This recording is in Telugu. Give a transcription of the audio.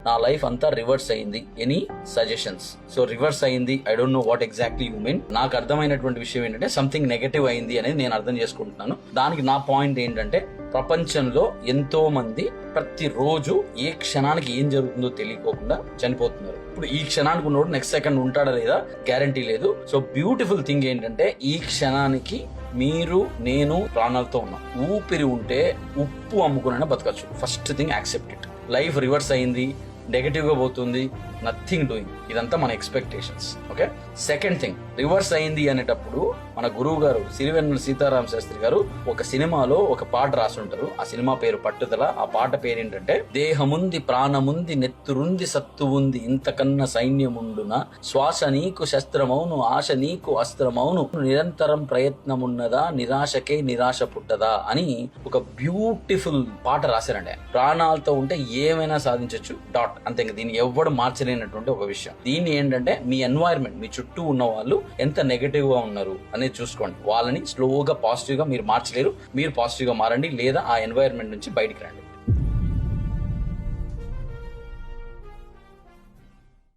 నా లైఫ్ అంతా రివర్స్ అయింది, ఎనీ సజెషన్స్? సో రివర్స్ అయింది, I don't know what exactly you mean. నాకు అర్థమైనటువంటి విషయం ఏంటంటే సంథింగ్ నెగటివ్ అయింది అనేది నేను అర్థం చేసుకుంటున్నాను. దానికి నా పాయింట్ ఏంటంటే, ప్రపంచంలో ఎంతో మంది ప్రతిరోజు ఏ క్షణానికి ఏం జరుగుతుందో తెలియకోకుండా చనిపోతున్నారు. ఇప్పుడు ఈ క్షణానికి ఉన్నోడు నెక్స్ట్ సెకండ్ ఉంటాడా లేదా గ్యారంటీ లేదు. సో బ్యూటిఫుల్ థింగ్ ఏంటంటే, ఈ క్షణానికి మీరు నేను ప్రాణాలతో ఉన్నాం. ఊపిరి ఉంటే ఉప్పు అమ్ముకునైనా బతకచ్చు. First thing accept it. Life reverse అయింది, నెగటివ్ గా పోతుంది, నథింగ్ డూయింగ్. ఇదంతా మన expectations. Okay, second thing, reverse అయింది అనేటప్పుడు మన గురువు గారు సిరివెన్నెల సీతారామ శాస్త్రి గారు ఒక సినిమాలో ఒక పాట రాసుంటారు. ఆ సినిమా పేరు పట్టుదల. ఆ పాట పేరు ఏంటంటే, దేహముంది ప్రాణముంది నెత్తురుంది సత్తు ఉంది ఇంతకన్నా సైన్యముండున, శ్వాస నీకు శస్త్రమౌను ఆశ నీకు అస్త్రమౌను, నిరంతరం ప్రయత్నమున్నదా నిరాశకే నిరాశ పుట్టదా అని ఒక బ్యూటిఫుల్ పాట రాశారండి. ప్రాణాలతో ఉంటే ఏమైనా సాధించవచ్చు. డాట్. అంతే. దీన్ని ఎవ్వడు మార్చలేనటువంటి ఒక విషయం. దీన్ని ఏంటంటే, మీ ఎన్వైరన్మెంట్, మీ చుట్టూ ఉన్న వాళ్ళు ఎంత నెగటివ్ గా ఉన్నారు అనేది చూసుకోండి. వాళ్ళని స్లోగా పాజిటివ్ గా మీరు మార్చలేరు. మీరు పాజిటివ్ గా మారండి, లేదా ఆ ఎన్వైరన్మెంట్ నుంచి బయటికి రండి.